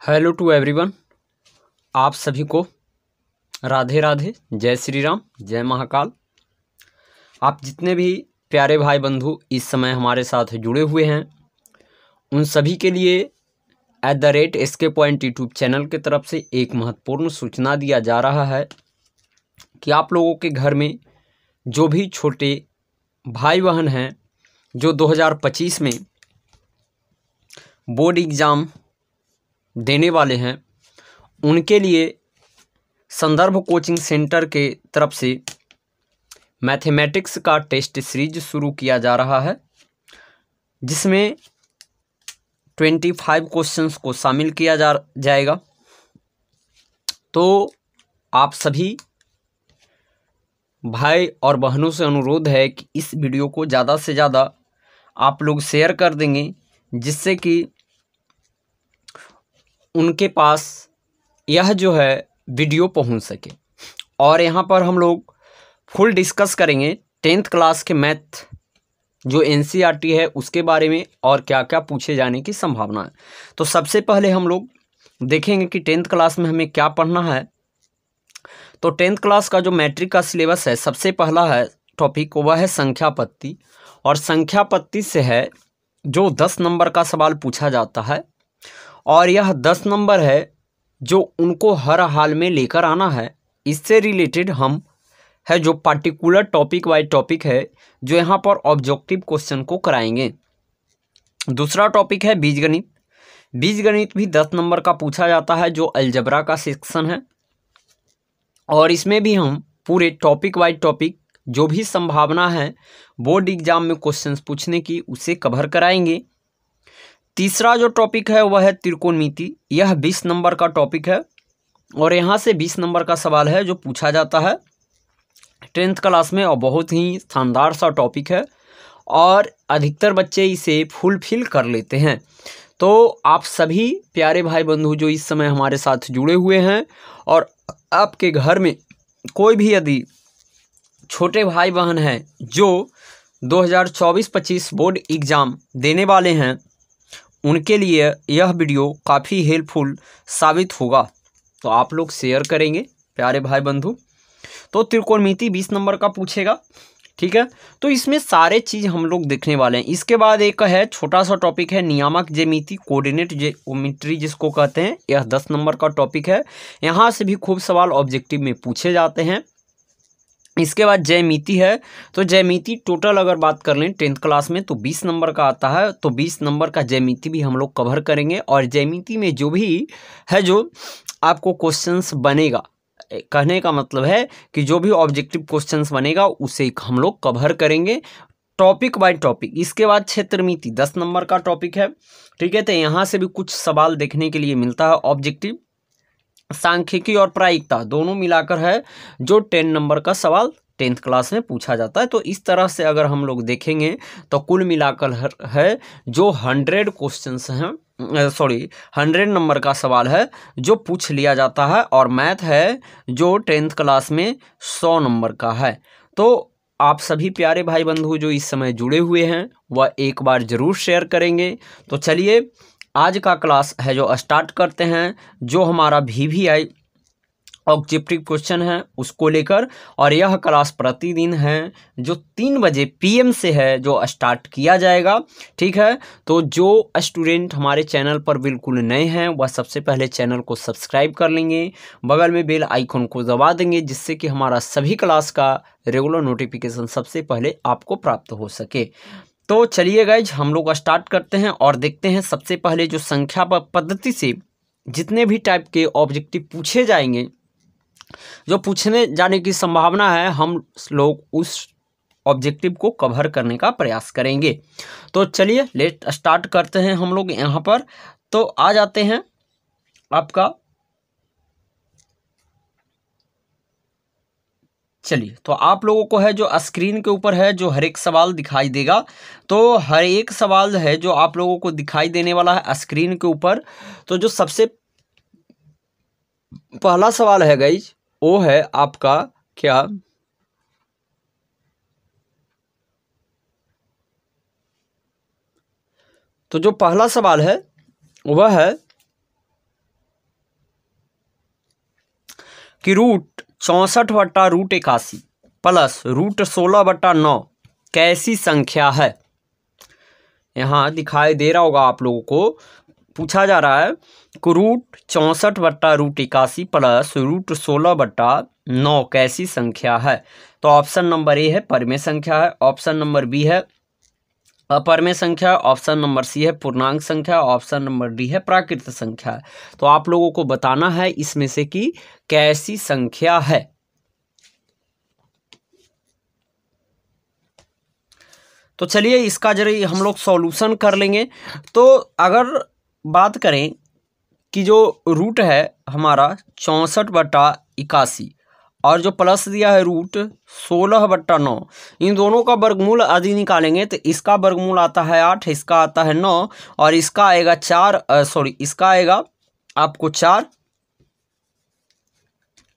Hello to everyone. आप सभी को राधे राधे, जय श्री राम, जय महाकाल। आप जितने भी प्यारे भाई बंधु इस समय हमारे साथ जुड़े हुए हैं, उन सभी के लिए @SK यूट्यूब चैनल की तरफ से एक महत्वपूर्ण सूचना दिया जा रहा है कि आप लोगों के घर में जो भी छोटे भाई बहन हैं जो 2025 में बोर्ड एग्ज़ाम देने वाले हैं, उनके लिए संदर्भ कोचिंग सेंटर के तरफ से मैथमेटिक्स का टेस्ट सीरीज शुरू किया जा रहा है, जिसमें 25 क्वेश्चंस को शामिल किया जाएगा। तो आप सभी भाई और बहनों से अनुरोध है कि इस वीडियो को ज़्यादा से ज़्यादा आप लोग शेयर कर देंगे, जिससे कि उनके पास यह जो है वीडियो पहुंच सके। और यहाँ पर हम लोग फुल डिस्कस करेंगे 10th क्लास के मैथ जो NCERT है उसके बारे में और क्या क्या पूछे जाने की संभावना है। तो सबसे पहले हम लोग देखेंगे कि 10th क्लास में हमें क्या पढ़ना है। तो 10th क्लास का जो मैट्रिक का सिलेबस है, सबसे पहला है टॉपिक वह है संख्या पत्ती। और संख्या पत्ती से है जो 10 नंबर का सवाल पूछा जाता है, और यह 10 नंबर है जो उनको हर हाल में लेकर आना है। इससे रिलेटेड हम है जो पार्टिकुलर टॉपिक वाइज टॉपिक है जो यहाँ पर ऑब्जेक्टिव क्वेश्चन को कराएंगे। दूसरा टॉपिक है बीजगणित। बीजगणित भी 10 नंबर का पूछा जाता है जो अलजबरा का सेक्शन है, और इसमें भी हम पूरे टॉपिक वाइज टॉपिक जो भी संभावना है बोर्ड एग्जाम में क्वेश्चंस पूछने की उसे कवर कराएंगे। तीसरा जो टॉपिक है वह है त्रिकोणमिति। यह 20 नंबर का टॉपिक है, और यहाँ से 20 नंबर का सवाल है जो पूछा जाता है 10th क्लास में, और बहुत ही शानदार सा टॉपिक है और अधिकतर बच्चे इसे फुलफिल कर लेते हैं। तो आप सभी प्यारे भाई बंधु जो इस समय हमारे साथ जुड़े हुए हैं, और आपके घर में कोई भी यदि छोटे भाई बहन हैं जो 2024-25 बोर्ड एग्ज़ाम देने वाले हैं, उनके लिए यह वीडियो काफ़ी हेल्पफुल साबित होगा। तो आप लोग शेयर करेंगे प्यारे भाई बंधु। तो त्रिकोणमिति 20 नंबर का पूछेगा, ठीक है। तो इसमें सारे चीज़ हम लोग देखने वाले हैं। इसके बाद एक है छोटा सा टॉपिक है नियामक ज्यामिति, कोऑर्डिनेट ज्योमेट्री जिसको कहते हैं। यह 10 नंबर का टॉपिक है। यहाँ से भी खूब सवाल ऑब्जेक्टिव में पूछे जाते हैं। इसके बाद ज्यामिति है। तो ज्यामिति टोटल अगर बात कर लें 10th क्लास में तो 20 नंबर का आता है। तो 20 नंबर का ज्यामिति भी हम लोग कवर करेंगे, और ज्यामिति में जो भी है जो आपको क्वेश्चंस बनेगा, कहने का मतलब है कि जो भी ऑब्जेक्टिव क्वेश्चंस बनेगा उसे हम लोग कवर करेंगे टॉपिक बाय टॉपिक। इसके बाद क्षेत्रमिति 10 नंबर का टॉपिक है, ठीक है। तो यहाँ से भी कुछ सवाल देखने के लिए मिलता है ऑब्जेक्टिव। सांख्यिकी और प्रायिकता दोनों मिलाकर है जो 10 नंबर का सवाल 10th क्लास में पूछा जाता है। तो इस तरह से अगर हम लोग देखेंगे तो कुल मिलाकर है जो 100 क्वेश्चंस हैं, 100 नंबर का सवाल है जो पूछ लिया जाता है। और मैथ है जो 10th क्लास में 100 नंबर का है। तो आप सभी प्यारे भाई बंधु जो इस समय जुड़े हुए हैं वह एक बार ज़रूर शेयर करेंगे। तो चलिए आज का क्लास है जो स्टार्ट करते हैं, जो हमारा VVI ऑब्जेक्टिव क्वेश्चन है उसको लेकर। और यह क्लास प्रतिदिन है जो 3 बजे PM से है जो स्टार्ट किया जाएगा, ठीक है। तो जो स्टूडेंट हमारे चैनल पर बिल्कुल नए हैं वह सबसे पहले चैनल को सब्सक्राइब कर लेंगे, बगल में बेल आइकन को दबा देंगे, जिससे कि हमारा सभी क्लास का रेगुलर नोटिफिकेशन सबसे पहले आपको प्राप्त हो सके। तो चलिए गाइज हम लोग स्टार्ट करते हैं और देखते हैं सबसे पहले जो संख्या पद्धति से जितने भी टाइप के ऑब्जेक्टिव पूछे जाएंगे, जो पूछने जाने की संभावना है, हम लोग उस ऑब्जेक्टिव को कवर करने का प्रयास करेंगे। तो चलिए लेट स्टार्ट करते हैं हम लोग यहाँ पर। तो आ जाते हैं आपका, चलिए तो आप लोगों को है जो स्क्रीन के ऊपर है जो हर एक सवाल दिखाई देगा। तो हर एक सवाल है जो आप लोगों को दिखाई देने वाला है स्क्रीन के ऊपर। तो जो सबसे पहला सवाल है गाइज वो है आपका क्या, तो जो पहला सवाल है वह है कि रूट 64/√81 प्लस √16/9 कैसी संख्या है। यहाँ दिखाई दे रहा होगा आप लोगों को, पूछा जा रहा है कि रूट 64/√81 प्लस √16/9 कैसी संख्या है। तो ऑप्शन नंबर ए है परमेय संख्या है, ऑप्शन नंबर बी है अपरमेय संख्या, ऑप्शन नंबर सी है पूर्णांक संख्या, ऑप्शन नंबर डी है प्राकृत संख्या है। तो आप लोगों को बताना है इसमें से कि कैसी संख्या है। तो चलिए इसका जरा हम लोग सॉल्यूशन कर लेंगे। तो अगर बात करें कि जो रूट है हमारा 64/81 और जो प्लस दिया है रूट 16/9, इन दोनों का वर्गमूल आदि निकालेंगे तो इसका वर्गमूल आता है 8, इसका आता है 9 और इसका आएगा 4, इसका आएगा आपको 4,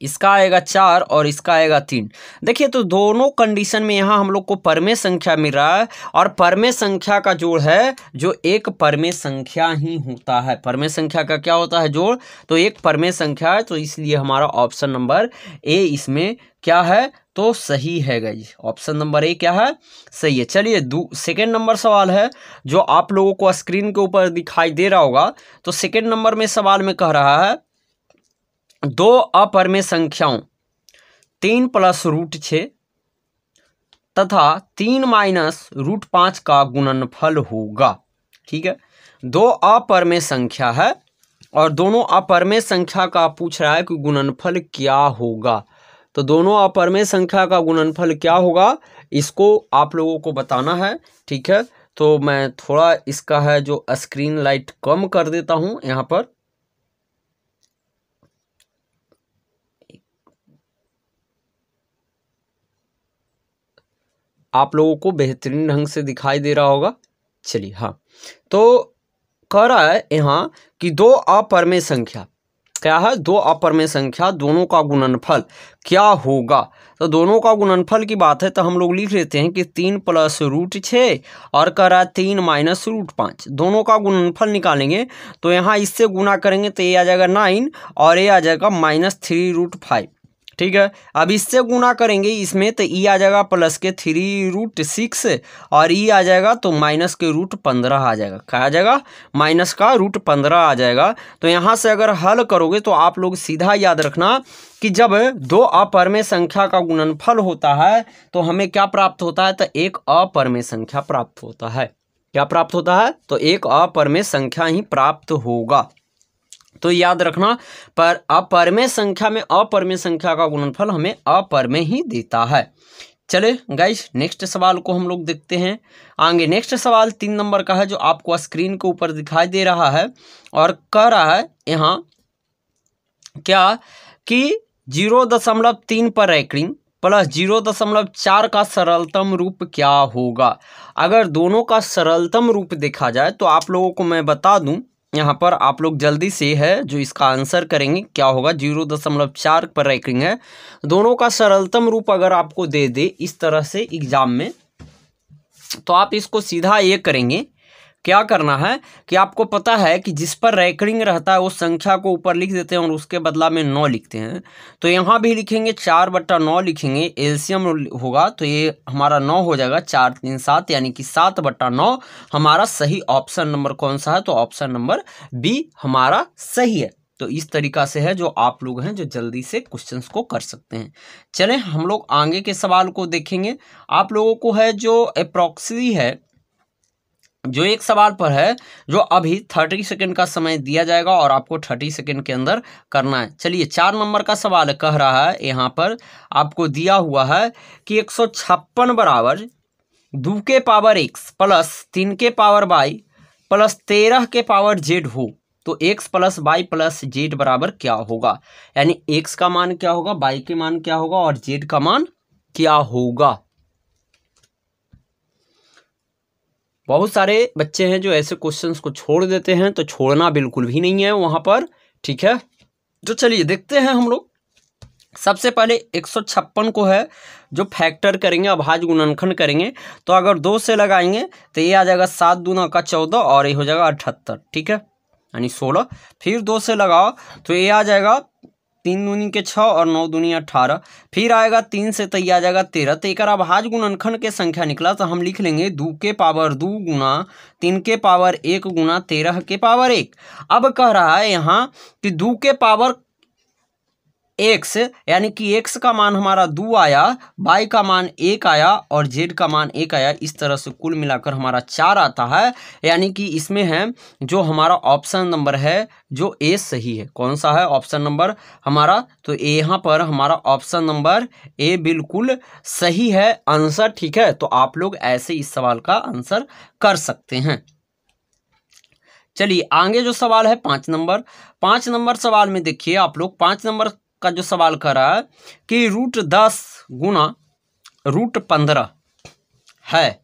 इसका आएगा 4 और इसका आएगा 3। देखिए तो दोनों कंडीशन में यहाँ हम लोग को परमेय संख्या मिल रहा है और परमेय संख्या का जोड़ है जो एक परमेय संख्या ही होता है। परमेय संख्या का क्या होता है जोड़, तो एक परमेय संख्या है। तो इसलिए हमारा ऑप्शन नंबर ए इसमें क्या है तो सही है गाइस, ऑप्शन नंबर ए क्या है सही है। चलिए सेकेंड नंबर सवाल है जो आप लोगों को स्क्रीन के ऊपर दिखाई दे रहा होगा। तो सेकेंड नंबर में सवाल में कह रहा है दो अपरमेय संख्याओं 3 + √6 तथा 3 - √5 का गुणनफल होगा। ठीक है, दो अपरमेय संख्या है और दोनों अपरमेय संख्या का पूछ रहा है कि गुणनफल क्या होगा। तो दोनों अपरमेय संख्या का गुणनफल क्या होगा इसको आप लोगों को बताना है। ठीक है, तो मैं थोड़ा इसका है जो स्क्रीन लाइट कम कर देता हूं यहाँ पर। आप लोगों को बेहतरीन ढंग से दिखाई दे रहा होगा। चलिए हाँ, तो कह रहा है यहाँ कि दो अपरमेय संख्या क्या है, दो अपरमेय संख्या दोनों का गुणनफल क्या होगा। तो दोनों का गुणनफल की बात है तो हम लोग लिख लेते हैं कि 3 + √6 और कह रहा है 3 - √5, दोनों का गुणनफल निकालेंगे तो यहाँ इससे गुना करेंगे तो ये आ जाएगा 9 और ये आ जाएगा -3√5। ठीक है, अब इससे गुना करेंगे इसमें तो ई आ जाएगा प्लस के 3√6 और ई आ जाएगा तो माइनस के √15 आ जाएगा। क्या आ जाएगा माइनस का √15 आ जाएगा। तो यहाँ से अगर हल करोगे तो आप लोग सीधा याद रखना कि जब दो अपरमेय संख्या का गुणनफल होता है तो हमें क्या प्राप्त होता है तो एक अपरमेय संख्या प्राप्त होता है। क्या प्राप्त होता है तो एक अपरमेय संख्या ही प्राप्त होगा। तो याद रखना पर अपरमेय संख्या में अपरमेय संख्या का गुणनफल हमें अपरमेय ही देता है। चले गाइस नेक्स्ट सवाल को हम लोग देखते हैं आगे। नेक्स्ट सवाल 3 नंबर का है जो आपको स्क्रीन के ऊपर दिखाई दे रहा है और कह रहा है यहाँ क्या कि 0.3 पर रैंकिंग प्लस 0.4 का सरलतम रूप क्या होगा। अगर दोनों का सरलतम रूप देखा जाए तो आप लोगों को मैं बता दूं, यहाँ पर आप लोग जल्दी से है जो इसका आंसर करेंगे क्या होगा। 0.4 पर रैंकिंग है, दोनों का सरलतम रूप अगर आपको दे दे इस तरह से एग्जाम में तो आप इसको सीधा ये करेंगे। क्या करना है कि आपको पता है कि जिस पर रैंकिंग रहता है उस संख्या को ऊपर लिख देते हैं और उसके बदला में 9 लिखते हैं। तो यहाँ भी लिखेंगे 4/9 लिखेंगे, एलसीएम होगा तो ये हमारा 9 हो जाएगा, 4 3 7 यानी कि 7/9 हमारा सही ऑप्शन नंबर कौन सा है तो ऑप्शन नंबर बी हमारा सही है। तो इस तरीका से है जो आप लोग हैं जो जल्दी से क्वेश्चंस को कर सकते हैं। चलें हम लोग आगे के सवाल को देखेंगे। आप लोगों को है जो अप्रॉक्सी है जो एक सवाल पर है जो अभी 30 सेकंड का समय दिया जाएगा और आपको 30 सेकंड के अंदर करना है। चलिए 4 नंबर का सवाल कह रहा है यहाँ पर आपको दिया हुआ है कि 156 बराबर 2 के पावर x प्लस 3 के पावर y प्लस 13 के पावर z हो तो x plus y plus z बराबर क्या होगा। यानी x का मान क्या होगा, y के मान क्या होगा और z का मान क्या होगा। बहुत सारे बच्चे हैं जो ऐसे क्वेश्चंस को छोड़ देते हैं, तो छोड़ना बिल्कुल भी नहीं है वहां पर। ठीक है, तो चलिए देखते हैं हम लोग। सबसे पहले 156 को है जो फैक्टर करेंगे, अभाज्य गुणनखंड करेंगे। तो अगर 2 से लगाएंगे तो ये आ जाएगा 7 दूना का 14 और ये हो जाएगा 78। ठीक है, यानी 16। फिर 2 से लगाओ तो ये आ जाएगा 3 दूनी के 6 और 9 दूनी 18। फिर आएगा 3 से तो ये आ जाएगा 13। तो एक भाज्य गुणनखंड के संख्या निकला तो हम लिख लेंगे 2 के पावर 2 गुना 3 के पावर 1 गुना 13 के पावर 1। अब कह रहा है यहाँ कि 2 के पावर x यानी कि x का मान हमारा 2 आया, y का मान 1 आया और z का मान 1 आया। इस तरह से कुल मिलाकर हमारा 4 आता है। यानी कि इसमें है जो हमारा ऑप्शन नंबर है जो ए सही है। कौन सा है ऑप्शन नंबर हमारा? तो यहाँ पर हमारा ऑप्शन नंबर ए बिल्कुल सही है आंसर। ठीक है, तो आप लोग ऐसे इस सवाल का आंसर कर सकते हैं। चलिए आगे जो सवाल है 5 नंबर। 5 नंबर सवाल में देखिए आप लोग 5 नंबर का जो सवाल कर रहा है कि √10 गुना √15 है,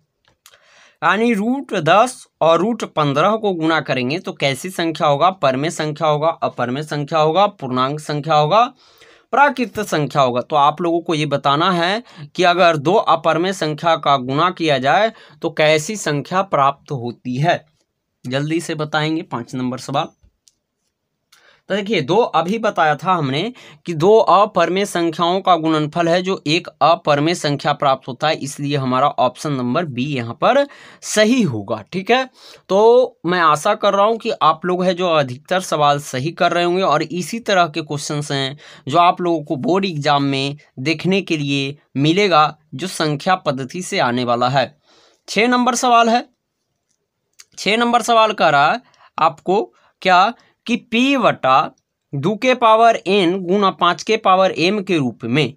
यानी √10 और √15 को गुना करेंगे तो कैसी संख्या होगा? परमेय संख्या होगा, अपरमेय संख्या होगा, पूर्णांक संख्या होगा, प्राकृत संख्या होगा। तो आप लोगों को ये बताना है कि अगर 2 अपरमेय संख्या का गुना किया जाए तो कैसी संख्या प्राप्त होती है। जल्दी से बताएंगे 5 नंबर सवाल। तो देखिए 2 अभी बताया था हमने कि 2 अपरमेय संख्याओं का गुणनफल है जो एक अपरमेय संख्या प्राप्त होता है, इसलिए हमारा ऑप्शन नंबर बी यहाँ पर सही होगा। ठीक है, तो मैं आशा कर रहा हूँ कि आप लोग है जो अधिकतर सवाल सही कर रहे होंगे और इसी तरह के क्वेश्चंस हैं जो आप लोगों को बोर्ड एग्जाम में देखने के लिए मिलेगा जो संख्या पद्धति से आने वाला है। 6 नंबर सवाल है। 6 नंबर सवाल कर रहा है आपको क्या कि P बटा 2 के पावर n गुना 5 के पावर m के रूप में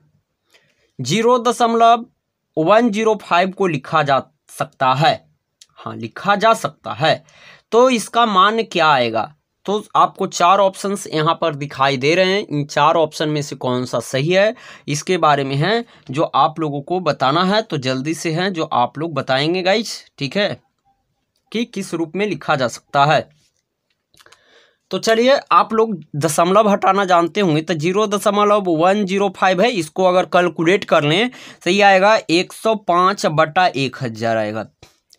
0.105 को लिखा जा सकता है। हाँ, लिखा जा सकता है। तो इसका मान क्या आएगा? तो आपको 4 ऑप्शंस यहाँ पर दिखाई दे रहे हैं। इन 4 ऑप्शन में से कौन सा सही है इसके बारे में है जो आप लोगों को बताना है। तो जल्दी से है जो आप लोग बताएंगे गाइज, ठीक है, कि किस रूप में लिखा जा सकता है। तो चलिए आप लोग दशमलव हटाना जानते होंगे तो 0.105 है। इसको अगर कैलकुलेट कर लें तो ये आएगा 105/1000 आएगा।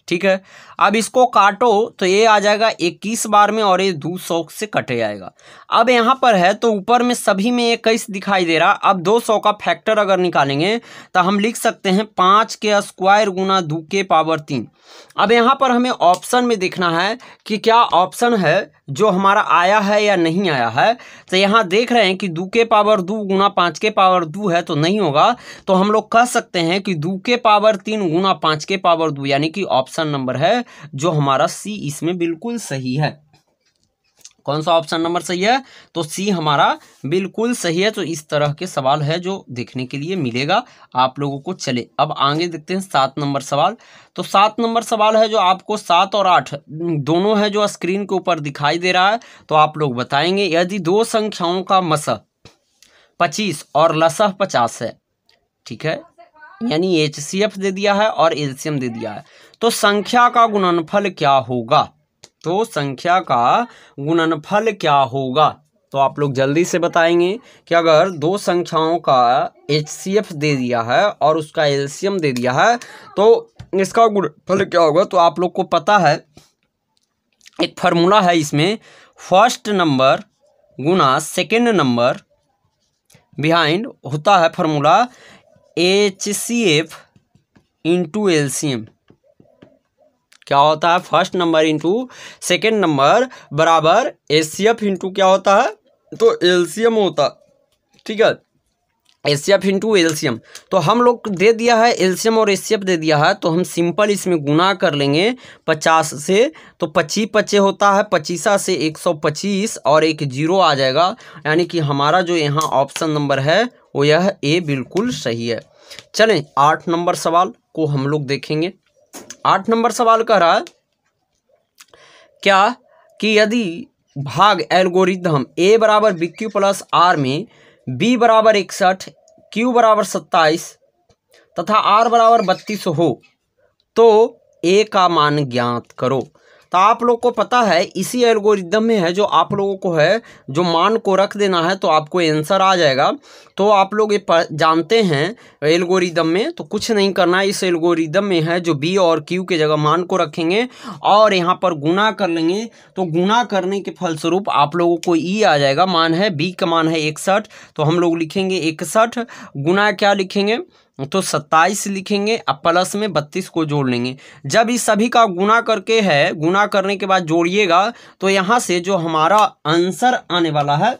ठीक है, अब इसको काटो तो ये आ जाएगा 21 बार में और ये 200 से कटे जाएगा। अब यहाँ पर है तो ऊपर में सभी में 21 दिखाई दे रहा। अब 200 का फैक्टर अगर निकालेंगे तो हम लिख सकते हैं 5 के स्क्वायर गुना 2 के पावर 3। अब यहाँ पर हमें ऑप्शन में देखना है कि क्या ऑप्शन है जो हमारा आया है या नहीं आया है। तो यहाँ देख रहे हैं कि 2 के पावर 2 गुना 5 के पावर 2 है तो नहीं होगा। तो हम लोग कह सकते हैं कि 2 के पावर 3 गुना 5 के पावर 2 यानी कि ऑप्शन नंबर है जो हमारा सी इसमें बिल्कुल सही है। कौन सा ऑप्शन नंबर सही है? तो सी हमारा बिल्कुल सही है। तो इस तरह के सवाल है जो देखने के लिए मिलेगा आप लोगों को। चले अब आगे देखते हैं 7 नंबर सवाल। तो 7 नंबर सवाल है जो आपको 7 और 8 दोनों है जो स्क्रीन के ऊपर दिखाई दे रहा है। तो आप लोग बताएंगे यदि 2 संख्याओं का मसह 25 और लसह 50 है, ठीक है, यानी HCF दे दिया है और LCM दे दिया है, तो संख्या का गुणनफल क्या होगा? तो संख्या का गुणनफल क्या होगा? तो आप लोग जल्दी से बताएंगे कि अगर 2 संख्याओं का HCF दे दिया है और उसका LCM दे दिया है तो इसका गुणनफल क्या होगा? तो आप लोग को पता है एक फार्मूला है इसमें, फर्स्ट नंबर गुना सेकेंड नंबर बिहाइंड होता है फार्मूला HCF इंटू LCM। क्या होता है? First number into second number बराबर HCF इंटू क्या होता है? तो LCM होता, ठीक है, HCF इंटू LCM। तो हम लोग दे दिया है LCM और HCF दे दिया है तो हम सिंपल इसमें गुना कर लेंगे 50 से। तो 25 होता है, 25 से 125 और एक 0 आ जाएगा। यानी कि हमारा जो यहाँ ऑप्शन नंबर है वो यह ए बिल्कुल सही है। चलें 8 नंबर सवाल को हम लोग देखेंगे। 8 नंबर सवाल कह रहा है क्या कि यदि भाग एल्गोरिथम A बराबर BQ प्लस R में B बराबर 61, Q बराबर 27 तथा R बराबर 32 हो तो A का मान ज्ञात करो। तो आप लोग को पता है इसी एल्गोरिदम में है जो आप लोगों को है जो मान को रख देना है तो आपको आंसर आ जाएगा। तो आप लोग ये जानते हैं एल्गोरिदम में, तो कुछ नहीं करना है। इस एल्गोरिदम में है जो बी और क्यू के जगह मान को रखेंगे और यहाँ पर गुना कर लेंगे, तो गुना करने के फलस्वरूप आप लोगों को ई आ जाएगा। मान है बी का मान है 61, तो हम लोग लिखेंगे 61 गुना क्या लिखेंगे तो 27 लिखेंगे। अब प्लस में 32 को जोड़ लेंगे। जब इस सभी का गुना करके है, गुना करने के बाद जोड़िएगा तो यहाँ से जो हमारा आंसर आने वाला है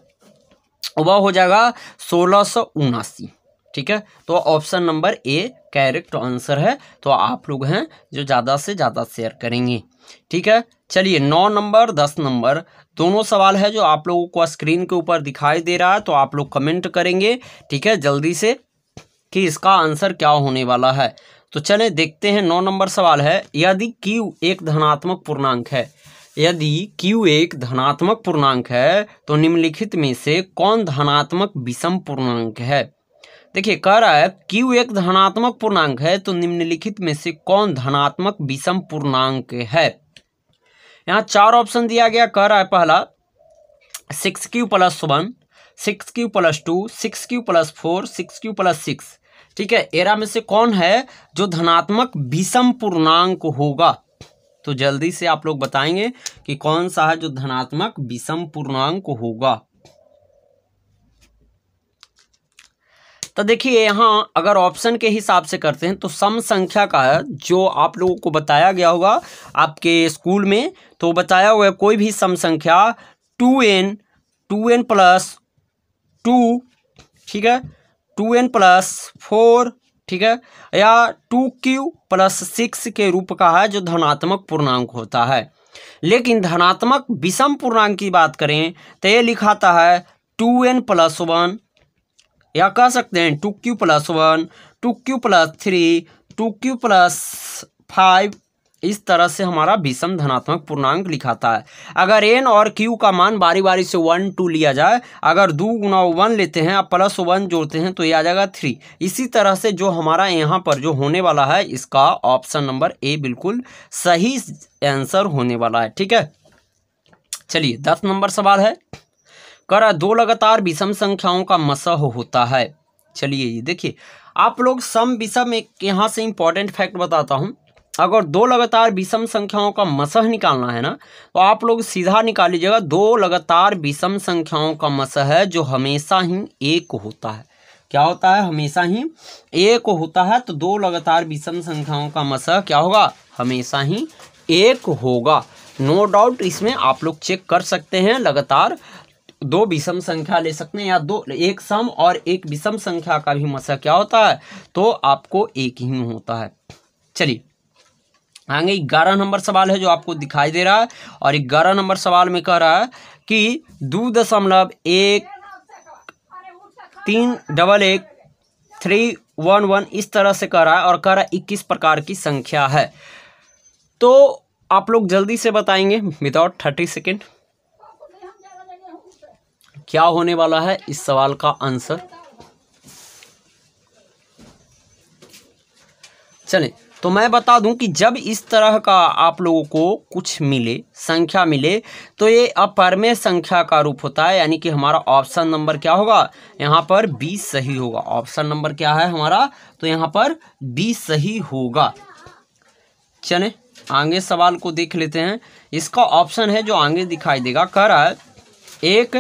वह हो जाएगा 1679। ठीक है, तो option number A correct answer है। तो आप लोग हैं जो ज़्यादा से ज़्यादा शेयर करेंगे। ठीक है, चलिए 9 नंबर 10 नंबर दोनों सवाल है जो आप लोगों को स्क्रीन के ऊपर दिखाई दे रहा है, तो आप लोग कमेंट करेंगे। ठीक है, जल्दी से कि इसका आंसर क्या होने वाला है। तो चले देखते हैं। 9 नंबर सवाल है, यदि Q एक धनात्मक पूर्णांक है, यदि Q एक धनात्मक पूर्णांक है तो निम्नलिखित में से कौन धनात्मक विषम पूर्णांक है। देखिए कह रहा है Q एक धनात्मक पूर्णांक है तो निम्नलिखित में से कौन धनात्मक विषम पूर्णांक है। यहाँ 4 ऑप्शन दिया गया। कह रहा है पहला 6Q + 1, 6Q + 2, 6Q + 4, 6Q + 6। ठीक है, एरा में से कौन है जो धनात्मक विषम पूर्णांक होगा। तो जल्दी से आप लोग बताएंगे कि कौन सा है जो धनात्मक विषम पूर्णांक होगा। तो देखिए यहाँ अगर ऑप्शन के हिसाब से करते हैं तो सम संख्या का है जो आप लोगों को बताया गया होगा आपके स्कूल में, तो बताया हुआ है कोई भी सम संख्या 2n + 2, ठीक है, 2n + 4, ठीक है, या 2Q + 6 के रूप का है जो धनात्मक पूर्णांक होता है। लेकिन धनात्मक विषम पूर्णांक की बात करें तो ये लिखाता है 2n + 1, या कह सकते हैं 2Q + 1, 2Q + 3, 2Q + 5। इस तरह से हमारा विषम धनात्मक पूर्णांक लिखाता है। अगर n और q का मान बारी बारी से 1 2 लिया जाए, अगर 2 × 1 लेते हैं आप +1 जोड़ते हैं तो ये आ जाएगा 3। इसी तरह से जो हमारा यहाँ पर जो होने वाला है इसका ऑप्शन नंबर ए बिल्कुल सही आंसर होने वाला है। ठीक है, चलिए 10 नंबर सवाल है, कर 2 लगातार विषम संख्याओं का मसह होता है। चलिए ये देखिए आप लोग सम विषम एक यहाँ से इंपॉर्टेंट फैक्ट बताता हूँ। अगर 2 लगातार विषम संख्याओं का मसह निकालना है ना तो आप लोग सीधा निकाल लीजिएगा। 2 लगातार विषम संख्याओं का मसह है जो हमेशा ही 1 होता है। क्या होता है, हमेशा ही 1 होता है। तो 2 लगातार विषम संख्याओं का मसह क्या होगा, हमेशा ही 1 होगा। नो डाउट इसमें आप लोग चेक कर सकते हैं। लगातार 2 विषम संख्या ले सकते हैं या एक सम और एक विषम संख्या का भी मसह क्या होता है, तो आपको 1 ही होता है। चलिए आगे 11 नंबर सवाल है जो आपको दिखाई दे रहा है, और 11 नंबर सवाल में कह रहा है कि 2.1311311 इस तरह से कह रहा है, और कह रहा है 21 प्रकार की संख्या है। तो आप लोग जल्दी से बताएंगे विदाउट 30 सेकेंड क्या होने वाला है इस सवाल का आंसर। चलें तो मैं बता दूं कि जब इस तरह का आप लोगों को कुछ मिले, संख्या मिले, तो ये अपरिमेय संख्या का रूप होता है। यानी कि हमारा ऑप्शन नंबर क्या होगा, यहाँ पर 20 सही होगा। ऑप्शन नंबर क्या है हमारा, तो यहाँ पर 20 सही होगा। चलें आगे सवाल को देख लेते हैं। इसका ऑप्शन है जो आगे दिखाई देगा, कह रहा है एक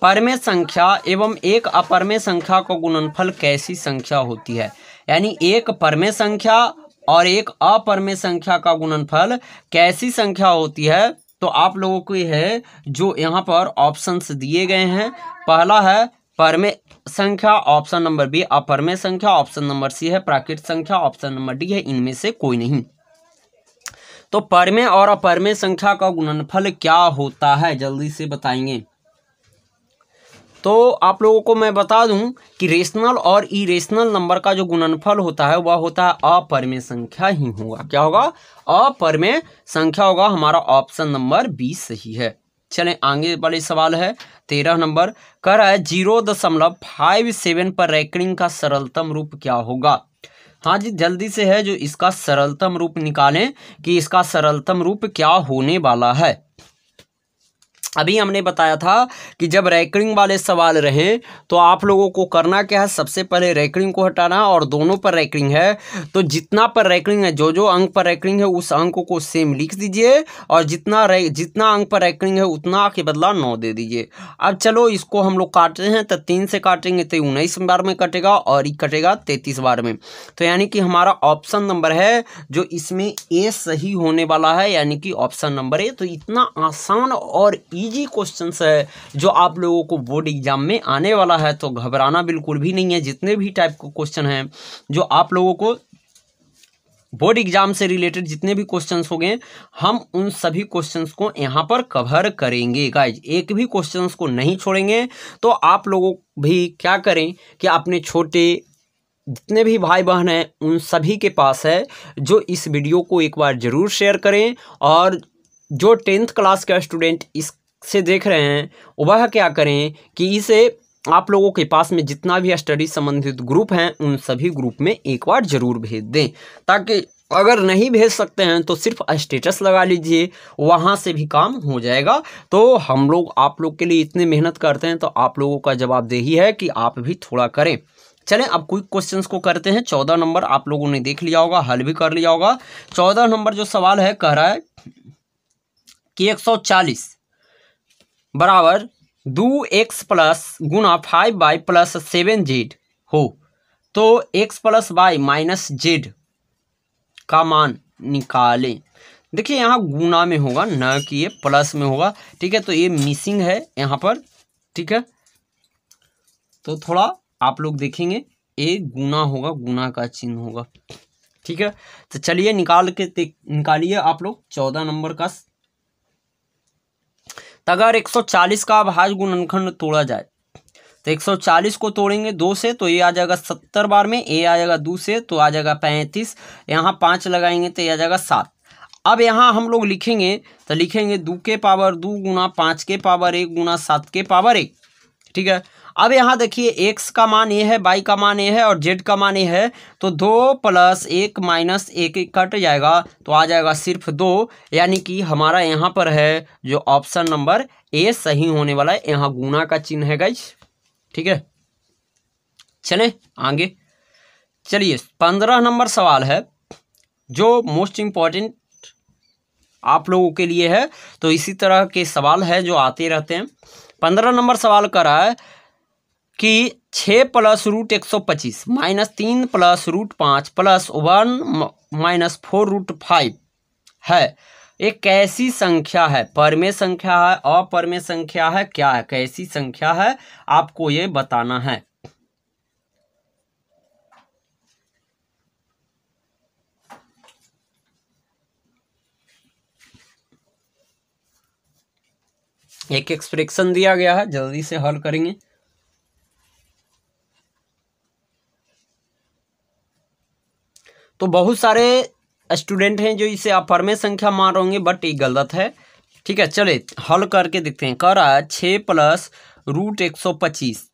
परिमेय संख्या एवं एक अपरिमेय संख्या का गुणनफल कैसी संख्या होती है। यानी एक परिमेय संख्या और एक अपरिमेय संख्या का गुणनफल कैसी संख्या होती है। तो आप लोगों को है जो यहाँ पर ऑप्शंस दिए गए हैं, पहला है परिमेय संख्या, ऑप्शन नंबर बी अपरिमेय संख्या, ऑप्शन नंबर सी है प्राकृत संख्या, ऑप्शन नंबर डी है इनमें से कोई नहीं। तो परिमेय और अपरिमेय संख्या का गुणनफल क्या होता है, जल्दी से बताएंगे। तो आप लोगों को मैं बता दूं कि रेशनल और इरेशनल नंबर का जो गुणनफल होता है वह होता है अपरिमेय संख्या ही होगा। क्या होगा, अपरिमेय संख्या होगा। हमारा ऑप्शन नंबर 20 सही है। चलें आगे वाले सवाल है 13 नंबर, कह रहा है 0.57 पर रैंकिंग का सरलतम रूप क्या होगा। हाँ जी, जल्दी से है जो इसका सरलतम रूप निकालें कि इसका सरलतम रूप क्या होने वाला है। अभी हमने बताया था कि जब रैंकिंग वाले सवाल रहे तो आप लोगों को करना क्या है, सबसे पहले रैंकिंग को हटाना, और दोनों पर रैंकिंग है तो जितना पर रैंकिंग है, जो जो अंक पर रैंकिंग है उस अंक को सेम लिख दीजिए, और जितना अंक पर रैंकिंग है उतना के बदला 9 दे दीजिए। अब चलो इसको हम लोग काटते हैं, तो 3 से काटेंगे तो 19 बार में कटेगा और ये कटेगा 33 बार में। तो यानी कि हमारा ऑप्शन नंबर है जो इसमें ए सही होने वाला है, यानी कि ऑप्शन नंबर ए। तो इतना आसान और इजी क्वेश्चंस है जो आप लोगों को बोर्ड एग्जाम में आने वाला है, तो घबराना बिल्कुल भी नहीं है। जितने भी टाइप के क्वेश्चन हैं जो आप लोगों को बोर्ड एग्जाम से रिलेटेड जितने भी क्वेश्चंस होंगे, हम उन सभी क्वेश्चंस को यहाँ पर कवर करेंगे गाइज, एक भी क्वेश्चंस को नहीं छोड़ेंगे। तो आप लोगों भी क्या करें कि अपने छोटे जितने भी भाई बहन हैं उन सभी के पास है जो इस वीडियो को एक बार ज़रूर शेयर करें, और जो 10th क्लास का स्टूडेंट इससे देख रहे हैं वह क्या करें कि इसे आप लोगों के पास में जितना भी स्टडी संबंधित ग्रुप हैं उन सभी ग्रुप में एक बार ज़रूर भेज दें, ताकि अगर नहीं भेज सकते हैं तो सिर्फ स्टेटस लगा लीजिए, वहाँ से भी काम हो जाएगा। तो हम लोग आप लोग के लिए इतने मेहनत करते हैं, तो आप लोगों का जवाबदेही है कि आप भी थोड़ा करें। चलें अब क्विक क्वेश्चंस को करते हैं। 14 नंबर आप लोगों ने देख लिया होगा, हल भी कर लिया होगा। 14 नंबर जो सवाल है कह रहा है कि 140 बराबर 2x प्लस गुना 5y प्लस 7z हो, तो x plus Y minus Z का मान निकालें। देखिए यहाँ गुना में होगा, न कि ये प्लस में होगा, ठीक है। तो ये मिसिंग है यहाँ पर, ठीक है। तो थोड़ा आप लोग देखेंगे ये गुना होगा, गुना का चिन्ह होगा, ठीक है। तो चलिए निकालिए आप लोग 14 नंबर का। तो अगर 140 का भाज्य गुणनखंड तोड़ा जाए तो 140 को तोड़ेंगे 2 से तो ये आ जाएगा 70 बार में, ये आ जाएगा 2 से तो आ जाएगा 35, यहाँ 5 लगाएंगे तो ये आ जाएगा 7। अब यहाँ हम लोग लिखेंगे तो लिखेंगे 2 के पावर 2 गुना 5 के पावर 1 गुना 7 के पावर 1, ठीक है। अब यहाँ देखिए x का मान ये है, y का मान ये है और z का मान ये है, तो 2 प्लस 1 माइनस 1 कट जाएगा तो आ जाएगा सिर्फ 2, यानी कि हमारा यहाँ पर है जो ऑप्शन नंबर ए सही होने वाला है। यहाँ गुना का चिन्ह है गाइज, ठीक है। चलें आगे, चलिए 15 नंबर सवाल है जो मोस्ट इम्पॉर्टेंट आप लोगों के लिए है। तो इसी तरह के सवाल है जो आते रहते हैं। 15 नंबर सवाल कर रहा है कि 6 plus root 125 minus 3 plus root 5 plus 1 minus 4 root 5 है, एक कैसी संख्या है? परमेय संख्या है, अपरमेय संख्या है, क्या है? कैसी संख्या है आपको ये बताना है। एक एक्सप्रेशन दिया गया है, जल्दी से हल करेंगे। तो बहुत सारे स्टूडेंट हैं जो इसे अपरमेय संख्या मान रहे होंगे, बट ये गलत है, ठीक है। चले हल करके देखते हैं। कह रहा है 6 plus root 125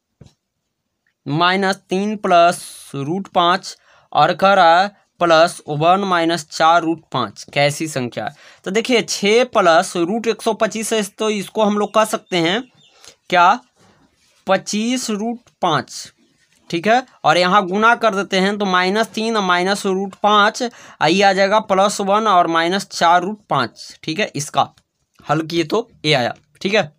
minus 3 plus root 5 और कह रहा है प्लस 1 माइनस 4 रूट 5 कैसी संख्या है? तो देखिए 6 प्लस रूट 125 है, तो इसको हम लोग कह सकते हैं क्या 25 रूट 5, ठीक है। और यहाँ गुना कर देते हैं तो माइनस 3 और माइनस रूट 5 आइए आ जाएगा प्लस 1 और माइनस 4 रूट 5, ठीक है। इसका हल किए तो ये आया, ठीक है।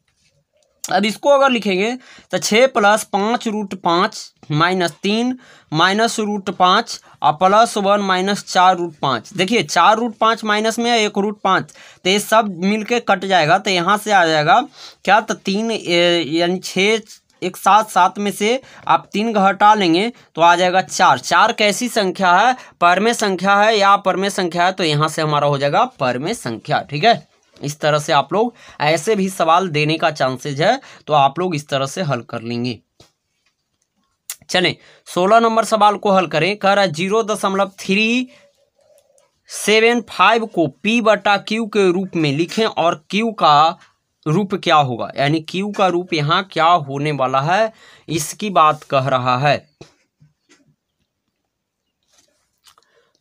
अब इसको अगर लिखेंगे तो 6 plus 5 root 5 minus 3 minus root 5 और प्लस 1 माइनस 4 रूट 5। देखिए 4 रूट 5 माइनस में है 1 रूट 5, तो ये सब मिलके कट जाएगा, तो यहाँ से आ जाएगा क्या, तो 3 यानी 6 एक 7 में से आप 3 घटा लेंगे तो आ जाएगा 4। 4 कैसी संख्या है? परमेय संख्या है या अपरमेय संख्या है? तो यहाँ से हमारा हो जाएगा परमेय संख्या, ठीक है। इस तरह से आप लोग ऐसे भी सवाल देने का चांसेज है, तो आप लोग इस तरह से हल कर लेंगे। चलें 16 नंबर सवाल को हल करें। कह रहा है 0.375 को P बटा Q के रूप में लिखें और Q का रूप क्या होगा, यानी Q का रूप यहाँ क्या होने वाला है, इसकी बात कह रहा है।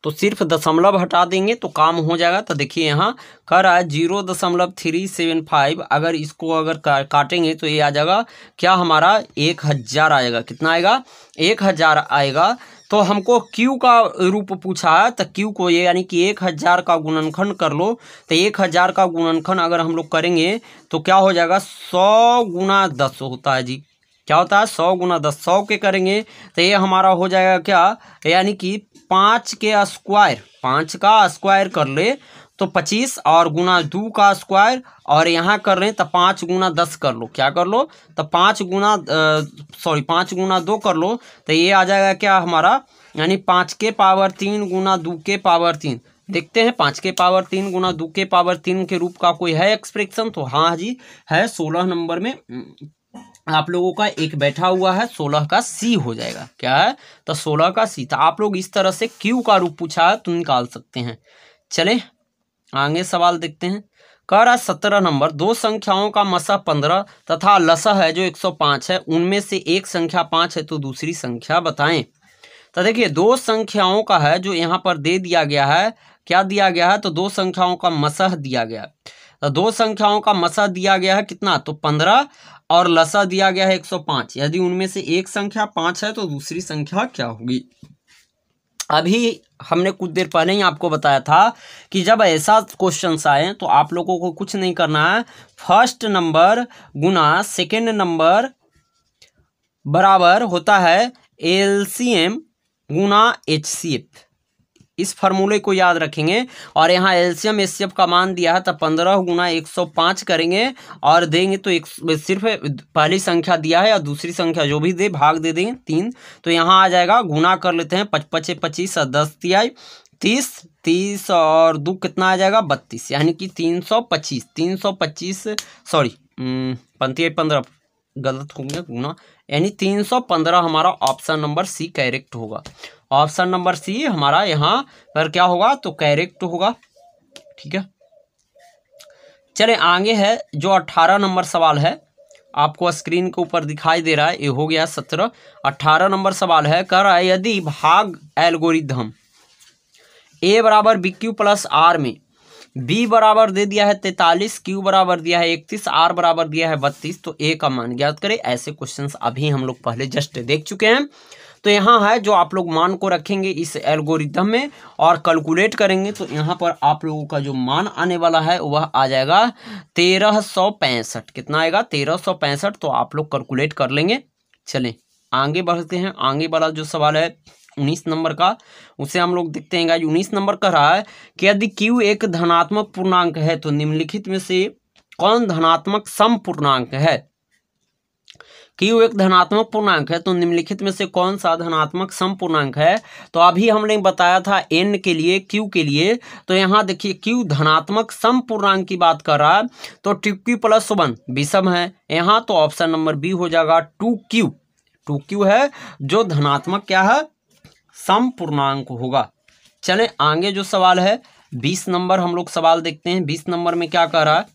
तो सिर्फ दशमलव हटा देंगे तो काम हो जाएगा। तो देखिए यहाँ कर रहा है 0.375, अगर इसको अगर काटेंगे तो ये आ जाएगा क्या हमारा 1000 आएगा। कितना आएगा? 1000 आएगा। तो हमको Q का रूप पूछा है, तो Q को ये यानी कि 1000 का गुणनखंड कर लो। तो 1000 का गुणनखंड अगर हम लोग करेंगे तो क्या हो जाएगा? 100 गुना 10 होता है जी। क्या होता है? 100 गुना 10। 100 के करेंगे तो ये हमारा हो जाएगा क्या, यानी कि 5 के स्क्वायर, 5 का स्क्वायर कर ले तो 25 और गुना 2 का स्क्वायर, और यहाँ कर रहे हैं तो 5 गुना 10 कर लो। क्या कर लो? तो 5 गुना 2 कर लो। तो ये आ जाएगा क्या हमारा, यानी 5 के पावर 3 गुना 2 के पावर 3। देखते हैं 5 के पावर 3 गुना 2 के पावर 3 के रूप का कोई है एक्सप्रेशन? तो हाँ जी है। 16 नंबर में आप लोगों का एक बैठा हुआ है, 16 का सी हो जाएगा। क्या है? तो 16 का सी। तो आप लोग इस तरह से Q का रूप पूछा है तो निकाल सकते हैं। चलें आगे सवाल देखते हैं। कह रहा 17 नंबर, दो संख्याओं का मसह 15 तथा लसह है जो 105 है, उनमें से एक संख्या 5 है तो दूसरी संख्या बताएं। तो देखिए दो संख्याओं का है जो यहाँ पर दे दिया गया है। क्या दिया गया है? तो दो संख्याओं का मसह दिया गया। तो दो संख्याओं का मसह दिया गया है कितना? तो 15, और लसह दिया गया है 105। यदि उनमें से एक संख्या 5 है तो दूसरी संख्या क्या होगी? अभी हमने कुछ देर पहले ही आपको बताया था कि जब ऐसा क्वेश्चन आए तो आप लोगों को कुछ नहीं करना है, फर्स्ट नंबर गुना सेकेंड नंबर बराबर होता है एलसीएम गुना एचसीएफ। इस फार्मूले को याद रखेंगे। और यहाँ एलसीएम एचसीएफ का मान दिया है तो 15 गुना 105 करेंगे और देंगे तो एक सिर्फ पहली संख्या दिया है और दूसरी संख्या जो भी दे भाग दे देंगे 3। तो यहाँ आ जाएगा, गुना कर लेते हैं, 5 × 25 और 10 तिहाई 30, 30 और 2 कितना आ जाएगा? 32, यानी कि 325 सॉरी 15 गलत हो गया गुना, यानी 315 हमारा ऑप्शन नंबर सी करेक्ट होगा। ऑप्शन नंबर सी हमारा यहाँ पर क्या होगा? तो करेक्ट होगा। ठीक है, चले आगे है जो 18 नंबर सवाल है, आपको स्क्रीन के ऊपर दिखाई दे रहा है। ये हो गया 17। 18 नंबर सवाल है, कह रहा है यदि भाग एल्गोरिथम ए बराबर बी क्यू प्लस आर में बी बराबर दे दिया है 43, क्यू बराबर दिया है 31, आर बराबर दिया है 32, तो ए का मान ज्ञात करें। ऐसे क्वेश्चंस अभी हम लोग पहले जस्ट देख चुके हैं। तो यहाँ है जो आप लोग मान को रखेंगे इस एल्गोरिथम में और कैलकुलेट करेंगे तो यहाँ पर आप लोगों का जो मान आने वाला है वह आ जाएगा 1365। कितना आएगा? 1365। तो आप लोग कैलकुलेट कर लेंगे। चलें आगे बढ़ते हैं। आगे वाला जो सवाल है 19 नंबर का, उसे हम लोग देखते हैं। 19 नंबर कह रहा है कि यदि Q एक धनात्मक पूर्णांक है तो निम्नलिखित में से कौन धनात्मक सम पूर्णांक है? Q एक धनात्मक पूर्णांक है तो निम्नलिखित में से कौन सा धनात्मक सम पूर्णांक है? तो अभी हमने बताया था n के लिए, Q के लिए। तो यहाँ देखिए Q धनात्मक सम पूर्णांक की बात कर रहा है तो 2Q + 1 विषम है यहाँ, तो ऑप्शन नंबर बी हो जाएगा 2Q। 2Q है जो धनात्मक क्या है? सम पूर्णांक होगा। चलें आगे जो सवाल है 20 नंबर हम लोग सवाल देखते हैं। 20 नंबर में क्या कह रहा है?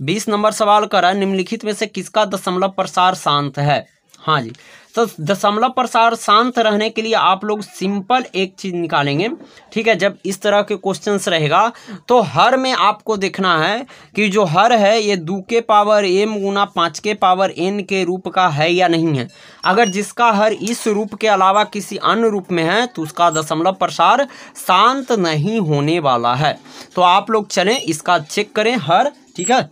20 नंबर सवाल कर रहा है निम्नलिखित में से किसका दशमलव प्रसार शांत है? हाँ जी, तो दशमलव प्रसार शांत रहने के लिए आप लोग सिंपल एक चीज निकालेंगे। ठीक है, जब इस तरह के क्वेश्चंस रहेगा तो हर में आपको देखना है कि जो हर है ये 2 के पावर m गुना 5 के पावर n के रूप का है या नहीं है। अगर जिसका हर इस रूप के अलावा किसी अन्य रूप में है तो उसका दशमलव प्रसार शांत नहीं होने वाला है। तो आप लोग चलें इसका चेक करें हर। ठीक है,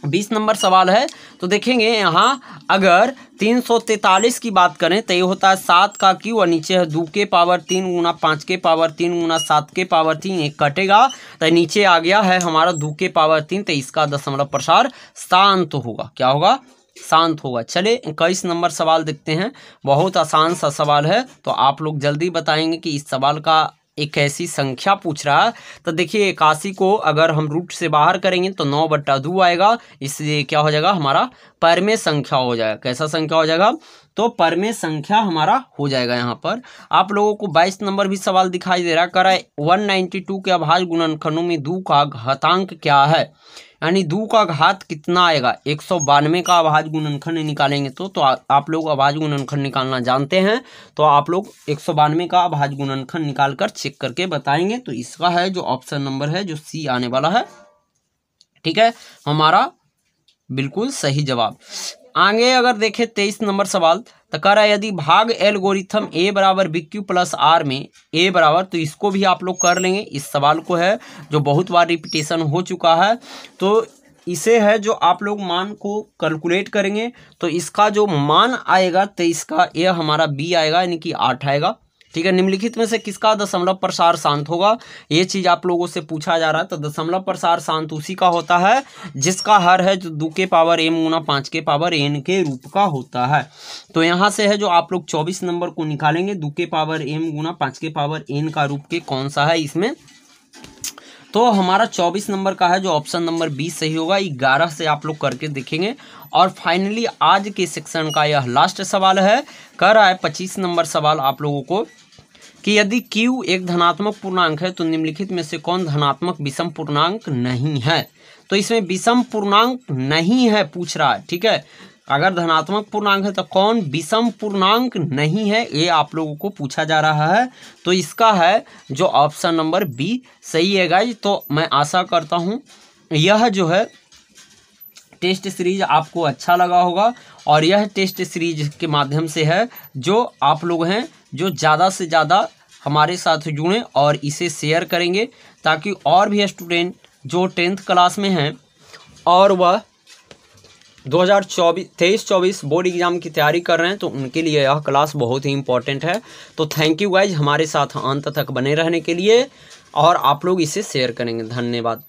20 नंबर सवाल है तो देखेंगे यहाँ अगर 343 की बात करें तो ये होता है 7 का Q और नीचे है 2 के पावर 3 गुना 5 के पावर 3 गुना 7 के पावर 3, एक कटेगा तो नीचे आ गया है हमारा 2 के पावर 3, तो इसका दशमलव प्रसार शांत होगा। क्या होगा? शांत होगा। चले 21 नंबर सवाल देखते हैं। बहुत आसान सा सवाल है तो आप लोग जल्दी बताएंगे कि इस सवाल का एक ऐसी संख्या पूछ रहा है। तो देखिए 81 को अगर हम रूट से बाहर करेंगे तो 9/2 आएगा, इसलिए क्या हो जाएगा? हमारा परमेय संख्या हो जाएगा। कैसा संख्या हो जाएगा? तो परमेय संख्या हमारा हो जाएगा। यहाँ पर आप लोगों को 22 नंबर भी सवाल दिखाई दे रहा है, करा 192 के अभाज्य गुणनखंडों में 2 का घातांक क्या है, यानी 2 का घात कितना आएगा। 192 का अभाज्य गुणनखंड निकालेंगे तो आप लोग अभाज्य गुणनखंड निकालना जानते हैं, तो आप लोग 192 का अभाज्य गुणनखंड निकाल कर चेक करके बताएंगे। तो इसका है जो ऑप्शन नंबर है जो सी आने वाला है, ठीक है, हमारा बिल्कुल सही जवाब। आगे अगर देखें 23 नंबर सवाल, तो कह रहा है यदि भाग एल्गोरिथम ए बराबर बी क्यू प्लस आर में ए बराबर, तो इसको भी आप लोग कर लेंगे। इस सवाल को है जो बहुत बार रिपीटेशन हो चुका है, तो इसे है जो आप लोग मान को कैलकुलेट करेंगे, तो इसका जो मान आएगा तो इसका यह हमारा बी आएगा, यानी कि 8 आएगा, ठीक है। निम्नलिखित में से किसका दशमलव प्रसार शांत होगा, ये चीज आप लोगों से पूछा जा रहा है। तो दशमलव प्रसार शांत उसी का होता है जिसका हर है जो 2 के पावर m गुना 5 के पावर n के रूप का होता है। तो यहाँ से है जो आप लोग 24 नंबर को निकालेंगे, 2 के पावर m गुना 5 के पावर n का रूप के कौन सा है इसमें, तो हमारा 24 नंबर का है जो ऑप्शन नंबर 20 सही होगा। 11 से आप लोग करके देखेंगे। और फाइनली आज के सेक्शन का यह लास्ट सवाल है, कर रहा है 25 नंबर सवाल आप लोगों को कि यदि Q एक धनात्मक पूर्णांक है तो निम्नलिखित में से कौन धनात्मक विषम पूर्णांक नहीं है। तो इसमें विषम पूर्णांक नहीं है पूछ रहा है, ठीक है। अगर धनात्मक पूर्णांक है तो कौन विषम पूर्णांक नहीं है, ये आप लोगों को पूछा जा रहा है। तो इसका है जो ऑप्शन नंबर बी सही है गाइज। तो मैं आशा करता हूँ यह जो है टेस्ट सीरीज आपको अच्छा लगा होगा, और यह टेस्ट सीरीज के माध्यम से है जो आप लोग हैं जो ज़्यादा से ज़्यादा हमारे साथ जुड़ें और इसे शेयर करेंगे, ताकि और भी स्टूडेंट जो 10th क्लास में हैं और वह 2023-24 बोर्ड एग्जाम की तैयारी कर रहे हैं, तो उनके लिए यह क्लास बहुत ही इंपॉर्टेंट है। तो थैंक यू गाइज हमारे साथ अंत तक बने रहने के लिए, और आप लोग इसे शेयर करेंगे। धन्यवाद।